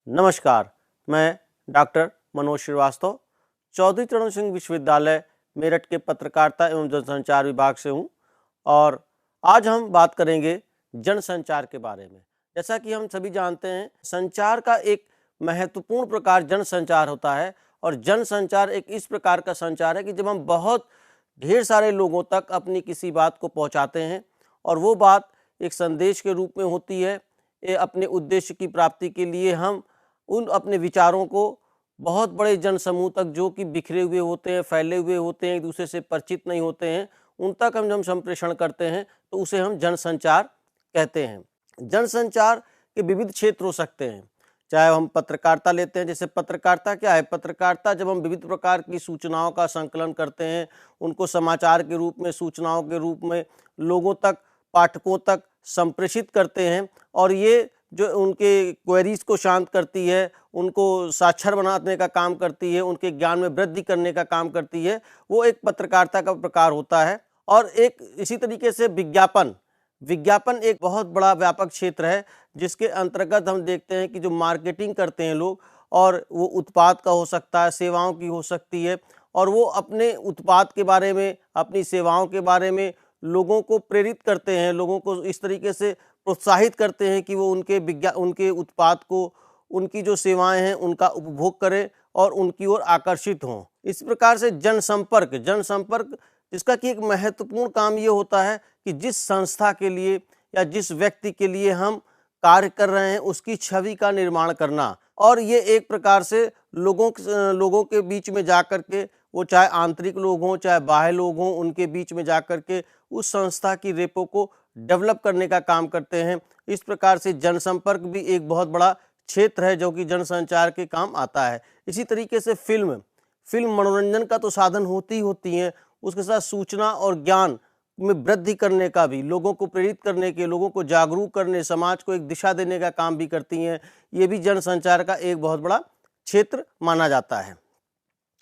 नमस्कार, मैं डॉक्टर मनोज श्रीवास्तव चौधरी चरण सिंह विश्वविद्यालय मेरठ के पत्रकारिता एवं जनसंचार विभाग से हूँ और आज हम बात करेंगे जनसंचार के बारे में। जैसा कि हम सभी जानते हैं, संचार का एक महत्वपूर्ण प्रकार जनसंचार होता है और जनसंचार एक इस प्रकार का संचार है कि जब हम बहुत ढेर सारे लोगों तक अपनी किसी बात को पहुँचाते हैं और वो बात एक संदेश के रूप में होती है। अपने उद्देश्य की प्राप्ति के लिए हम उन अपने विचारों को बहुत बड़े जनसमूह तक, जो कि बिखरे हुए होते हैं, फैले हुए होते हैं, एक दूसरे से परिचित नहीं होते हैं, उन तक हम जब संप्रेषण करते हैं तो उसे हम जनसंचार कहते हैं। जनसंचार के विविध क्षेत्र हो सकते हैं, चाहे हम पत्रकारिता लेते हैं। जैसे पत्रकारिता क्या है? पत्रकारिता जब हम विविध प्रकार की सूचनाओं का संकलन करते हैं, उनको समाचार के रूप में, सूचनाओं के रूप में लोगों तक, पाठकों तक संप्रेषित करते हैं और ये जो उनके क्वेरीज को शांत करती है, उनको साक्षर बनाने का काम करती है, उनके ज्ञान में वृद्धि करने का काम करती है, वो एक पत्रकारिता का प्रकार होता है। और एक इसी तरीके से विज्ञापन एक बहुत बड़ा व्यापक क्षेत्र है, जिसके अंतर्गत हम देखते हैं कि जो मार्केटिंग करते हैं लोग, और वो उत्पाद का हो सकता है, सेवाओं की हो सकती है, और वो अपने उत्पाद के बारे में, अपनी सेवाओं के बारे में लोगों को प्रेरित करते हैं, लोगों को इस तरीके से प्रोत्साहित करते हैं कि वो उनके उत्पाद को, उनकी जो सेवाएं हैं उनका उपभोग करें और उनकी ओर आकर्षित हों। इस प्रकार से जनसंपर्क जिसका कि एक महत्वपूर्ण काम ये होता है कि जिस संस्था के लिए या जिस व्यक्ति के लिए हम कार्य कर रहे हैं उसकी छवि का निर्माण करना, और ये एक प्रकार से लोगों के बीच में जाकर के, वो चाहे आंतरिक लोग हों चाहे बाह्य लोग हों, उनके बीच में जाकर के उस संस्था की रेपो को डेवलप करने का काम करते हैं। इस प्रकार से जनसंपर्क भी एक बहुत बड़ा क्षेत्र है जो कि जनसंचार के काम आता है। इसी तरीके से फिल्म मनोरंजन का तो साधन होती हैं, उसके साथ सूचना और ज्ञान में वृद्धि करने का भी, लोगों को प्रेरित करने के, लोगों को जागरूक करने, समाज को एक दिशा देने का काम भी करती हैं। ये भी जनसंचार का एक बहुत बड़ा क्षेत्र माना जाता है।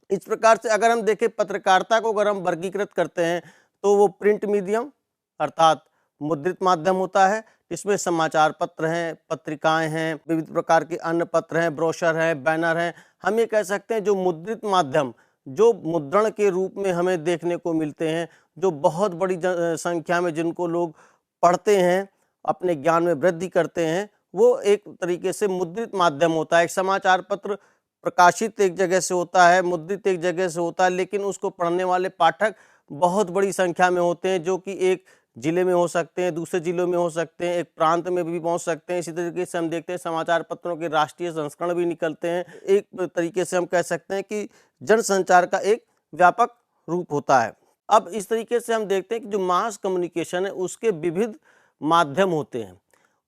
इस प्रकार से अगर हम देखें पत्रकारिता को, अगर हम वर्गीकृत करते हैं तो वो प्रिंट मीडियम अर्थात मुद्रित माध्यम होता है, इसमें समाचार पत्र हैं, पत्रिकाएं हैं, विविध प्रकार के अन्य पत्र हैं, ब्रोशर हैं, बैनर हैं। हम ये कह सकते हैं जो मुद्रित माध्यम, जो मुद्रण के रूप में हमें देखने को मिलते हैं, जो बहुत बड़ी संख्या में जिनको लोग पढ़ते हैं, अपने ज्ञान में वृद्धि करते हैं, वो एक तरीके से मुद्रित माध्यम होता है। एक समाचार पत्र प्रकाशित एक जगह से होता है, मुद्रित एक जगह से होता है, लेकिन उसको पढ़ने वाले पाठक बहुत बड़ी संख्या में होते हैं, जो कि एक जिले में हो सकते हैं, दूसरे जिलों में हो सकते हैं, एक प्रांत में भी पहुंच सकते हैं। इसी तरीके से हम देखते हैं समाचार पत्रों के राष्ट्रीय संस्करण भी निकलते हैं। एक तरीके से हम कह सकते हैं कि जनसंचार का एक व्यापक रूप होता है। अब इस तरीके से हम देखते हैं कि जो मास कम्युनिकेशन है उसके विविध माध्यम होते हैं।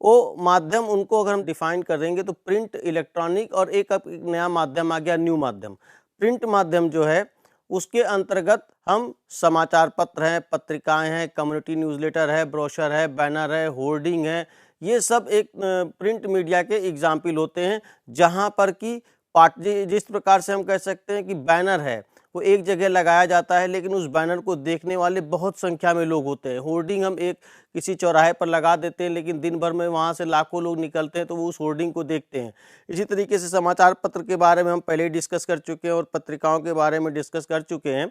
वो माध्यम, उनको अगर हम डिफाइन करेंगे तो प्रिंट, इलेक्ट्रॉनिक, और एक नया माध्यम आ गया, न्यू माध्यम। प्रिंट माध्यम जो है उसके अंतर्गत हम समाचार पत्र हैं, पत्रिकाएं हैं, कम्युनिटी न्यूज़लेटर है, ब्रोशर है, बैनर है, होर्डिंग है, ये सब एक प्रिंट मीडिया के एग्जाम्पल होते हैं, जहां पर कि जिस प्रकार से हम कह सकते हैं कि बैनर है वो एक जगह लगाया जाता है, लेकिन उस बैनर को देखने वाले बहुत संख्या में लोग होते हैं। होर्डिंग हम एक किसी चौराहे पर लगा देते हैं, लेकिन दिन भर में वहाँ से लाखों लोग निकलते हैं तो वो उस होर्डिंग को देखते हैं। इसी तरीके से समाचार पत्र के बारे में हम पहले ही डिस्कस कर चुके हैं और पत्रिकाओं के बारे में डिस्कस कर चुके हैं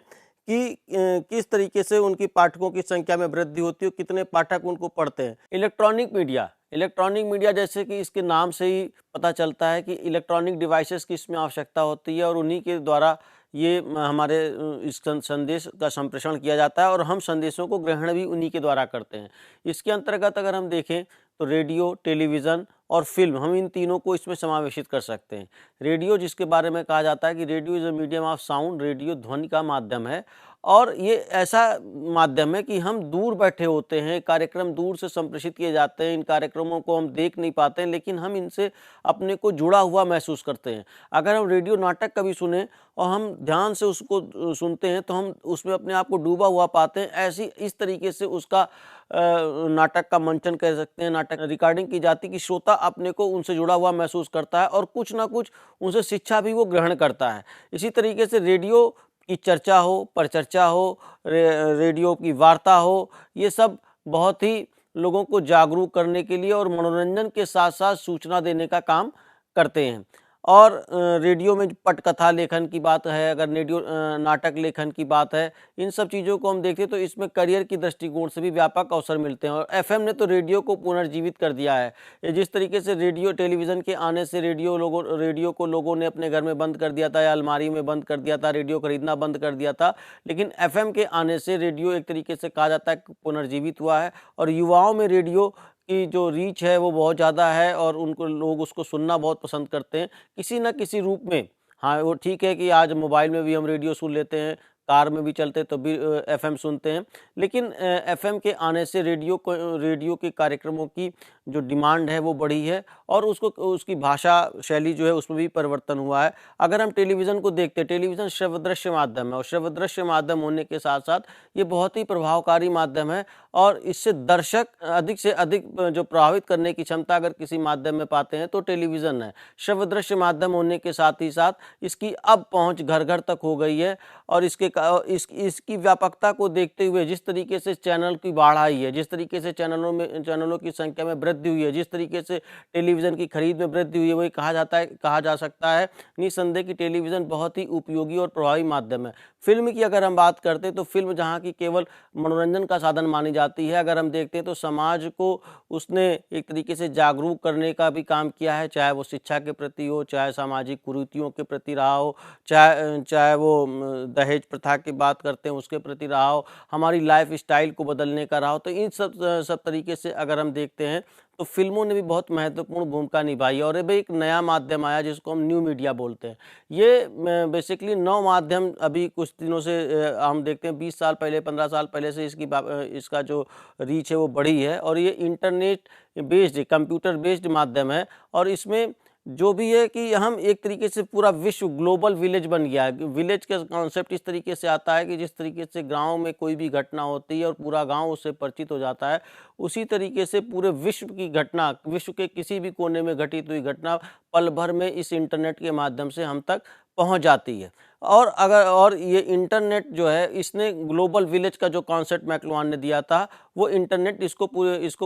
कि किस तरीके से उनकी पाठकों की संख्या में वृद्धि होती है, कितने पाठक उनको पढ़ते हैं। इलेक्ट्रॉनिक मीडिया जैसे कि इसके नाम से ही पता चलता है कि इलेक्ट्रॉनिक डिवाइसेस की इसमें आवश्यकता होती है और उन्हीं के द्वारा ये हमारे इस संदेश का संप्रेषण किया जाता है और हम संदेशों को ग्रहण भी उन्हीं के द्वारा करते हैं। इसके अंतर्गत अगर हम देखें तो रेडियो, टेलीविज़न और फिल्म, हम इन तीनों को इसमें समावेशित कर सकते हैं। रेडियो, जिसके बारे में कहा जाता है कि radio is a medium of sound, radio ध्वनि का माध्यम है, और ये ऐसा माध्यम है कि हम दूर बैठे होते हैं, कार्यक्रम दूर से संप्रेषित किए जाते हैं, इन कार्यक्रमों को हम देख नहीं पाते हैं, लेकिन हम इनसे अपने को जुड़ा हुआ महसूस करते हैं। अगर हम रेडियो नाटक कभी सुने और हम ध्यान से उसको सुनते हैं तो हम उसमें अपने आप को डूबा हुआ पाते हैं। इस तरीके से उसका नाटक का मंचन कह सकते हैं, नाटक रिकॉर्डिंग की जाती कि श्रोता अपने को उनसे जुड़ा हुआ महसूस करता है और कुछ ना कुछ उनसे शिक्षा भी वो ग्रहण करता है। इसी तरीके से रेडियो की चर्चा हो, परिचर्चा हो, रेडियो की वार्ता हो, ये सब बहुत ही लोगों को जागरूक करने के लिए और मनोरंजन के साथ साथ सूचना देने का काम करते हैं। और रेडियो में पटकथा लेखन की बात है, अगर रेडियो नाटक लेखन की बात है, इन सब चीज़ों को हम देखें तो इसमें करियर की दृष्टिकोण से भी व्यापक अवसर मिलते हैं। और एफएम ने तो रेडियो को पुनर्जीवित कर दिया है। ये जिस तरीके से रेडियो टेलीविज़न के आने से रेडियो को लोगों ने अपने घर में बंद कर दिया था या अलमारी में बंद कर दिया था, रेडियो खरीदना बंद कर दिया था, लेकिन एफएम के आने से रेडियो एक तरीके से कहा जाता है कि पुनर्जीवित हुआ है। और युवाओं में रेडियो की जो रीच है वो बहुत ज़्यादा है और उनको लोग उसको सुनना बहुत पसंद करते हैं किसी न किसी रूप में। हाँ, वो ठीक है कि आज मोबाइल में भी हम रेडियो सुन लेते हैं, कार में भी चलते तो भी एफएम सुनते हैं, लेकिन एफएम के आने से रेडियो के कार्यक्रमों की जो डिमांड है वो बढ़ी है और उसकी भाषा शैली जो है उसमें भी परिवर्तन हुआ है। अगर हम टेलीविज़न को देखते हैं, टेलीविज़न श्रव्य-दृश्य माध्यम है और श्रव्य-दृश्य माध्यम होने के साथ-साथ ये बहुत ही प्रभावकारी माध्यम है और इससे दर्शक अधिक से अधिक जो प्रभावित करने की क्षमता अगर किसी माध्यम में पाते हैं तो टेलीविज़न है। श्रव्य-दृश्य माध्यम होने के साथ ही साथ इसकी अब पहुँच घर-घर तक हो गई है और इसकी व्यापकता को देखते हुए जिस तरीके से चैनल की बाढ़ आई है, जिस तरीके से चैनलों की संख्या में वृद्धि हुई है, जिस तरीके से टेलीविज़न की खरीद में वृद्धि हुई है, वही कहा जा सकता है निसंदेह कि टेलीविज़न बहुत ही उपयोगी और प्रभावी माध्यम है। फ़िल्म की अगर हम बात करते हैं तो फ़िल्म जहाँ की केवल मनोरंजन का साधन मानी जाती है, अगर हम देखते हैं तो समाज को उसने एक तरीके से जागरूक करने का भी काम किया है, चाहे वो शिक्षा के प्रति हो, चाहे सामाजिक कुरीतियों के प्रति रहा हो, चाहे वो दहेज प्रथा की बात करते हैं उसके प्रति रहा हो, हमारी लाइफ स्टाइल को बदलने का रहा हो। तो इन सब तरीके से अगर हम देखते हैं तो फिल्मों ने भी बहुत महत्वपूर्ण भूमिका निभाई है और अब एक नया माध्यम आया जिसको हम न्यू मीडिया बोलते हैं। ये बेसिकली नौ माध्यम अभी कुछ दिनों से हम देखते हैं 20 साल पहले 15 साल पहले से इसका जो रीच है वो बढ़ी है और ये इंटरनेट बेस्ड कंप्यूटर बेस्ड माध्यम है और इसमें जो भी है कि हम एक तरीके से पूरा विश्व ग्लोबल विलेज बन गया है। विलेज का कॉन्सेप्ट इस तरीके से आता है कि जिस तरीके से गांव में कोई भी घटना होती है और पूरा गांव उससे परिचित हो जाता है, उसी तरीके से पूरे विश्व की घटना, विश्व के किसी भी कोने में घटित हुई घटना पल भर में इस इंटरनेट के माध्यम से हम तक पहुंच जाती है। और ये इंटरनेट जो है इसने ग्लोबल विलेज का जो कॉन्सेप्ट मैक्लुहान ने दिया था वो इंटरनेट इसको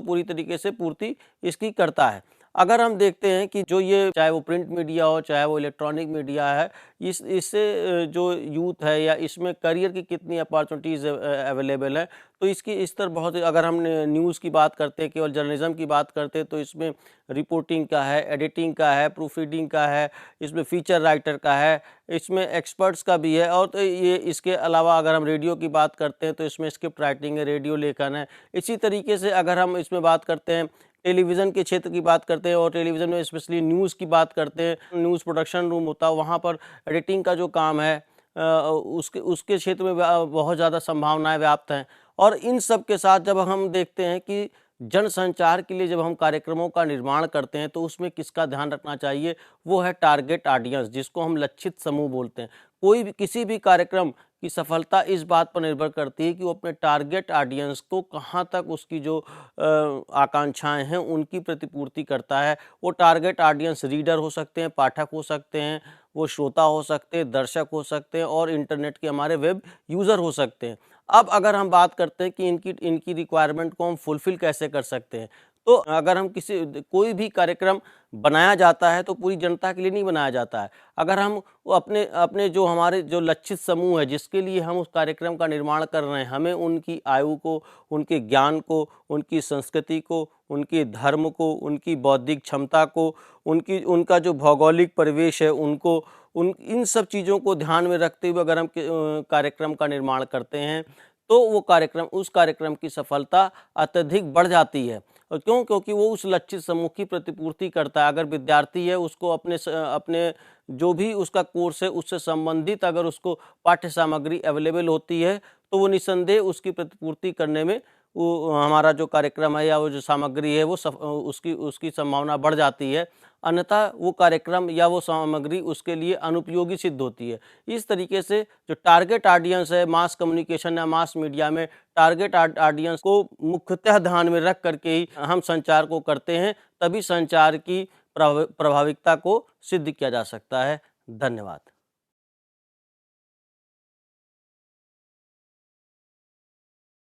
पूरी तरीके से पूर्ति इसकी करता है। अगर हम देखते हैं कि जो ये चाहे वो प्रिंट मीडिया हो चाहे वो इलेक्ट्रॉनिक मीडिया है, इससे जो यूथ है या इसमें करियर की कितनी अपॉर्चुनिटीज़ अवेलेबल है, तो इसकी स्तर बहुत, अगर हम न्यूज़ की बात करते हैं, केवल जर्नलिज्म की बात करते हैं तो इसमें रिपोर्टिंग का है, एडिटिंग का है, प्रूफ रीडिंग का है, इसमें फीचर राइटर का है, इसमें एक्सपर्ट्स का भी है। और तो ये इसके अलावा अगर हम रेडियो की बात करते हैं तो इसमें स्क्रिप्ट राइटिंग है, रेडियो लेखन है। इसी तरीके से अगर हम इसमें बात करते हैं टेलीविज़न के क्षेत्र की बात करते हैं और टेलीविज़न में स्पेशली न्यूज़ की बात करते हैं, न्यूज़ प्रोडक्शन रूम होता है, वहाँ पर एडिटिंग का जो काम है उसके क्षेत्र में बहुत ज़्यादा संभावनाएं व्याप्त हैं। और इन सब के साथ जब हम देखते हैं कि जनसंचार के लिए जब हम कार्यक्रमों का निर्माण करते हैं तो उसमें किसका ध्यान रखना चाहिए, वो है टारगेट ऑडियंस, जिसको हम लक्षित समूह बोलते हैं। किसी भी कार्यक्रम की सफलता इस बात पर निर्भर करती है कि वो अपने टारगेट ऑडियंस को कहाँ तक उसकी जो आकांक्षाएं हैं उनकी प्रतिपूर्ति करता है। वो टारगेट ऑडियंस रीडर हो सकते हैं, पाठक हो सकते हैं, वो श्रोता हो सकते हैं, दर्शक हो सकते हैं और इंटरनेट के हमारे वेब यूज़र हो सकते हैं। अब अगर हम बात करते हैं कि इनकी रिक्वायरमेंट को हम फुलफ़िल कैसे कर सकते हैं, तो अगर हम कोई भी कार्यक्रम बनाया जाता है तो पूरी जनता के लिए नहीं बनाया जाता है। अगर हम वो अपने जो हमारे जो लक्षित समूह है जिसके लिए हम उस कार्यक्रम का निर्माण कर रहे हैं, हमें उनकी आयु को, उनके ज्ञान को, उनकी संस्कृति को, उनके धर्म को, उनकी बौद्धिक क्षमता को, उनका जो भौगोलिक परिवेश है उनको, इन सब चीज़ों को ध्यान में रखते हुए अगर हम कार्यक्रम का निर्माण करते हैं तो उस कार्यक्रम की सफलता अत्यधिक बढ़ जाती है। और क्योंकि वो उस लक्षित समूह की प्रतिपूर्ति करता है। अगर विद्यार्थी है उसको अपने जो भी उसका कोर्स है उससे संबंधित अगर उसको पाठ्य सामग्री अवेलेबल होती है तो वो निसंदेह उसकी प्रतिपूर्ति करने में वो हमारा जो कार्यक्रम है या वो जो सामग्री है वो उसकी संभावना बढ़ जाती है। अन्यथा वो कार्यक्रम या वो सामग्री उसके लिए अनुपयोगी सिद्ध होती है। इस तरीके से जो टारगेट ऑडियंस है मास कम्युनिकेशन या मास मीडिया में टारगेट ऑडियंस को मुख्यतः ध्यान में रख करके ही हम संचार को करते हैं, तभी संचार की प्रभाविकता को सिद्ध किया जा सकता है। धन्यवाद।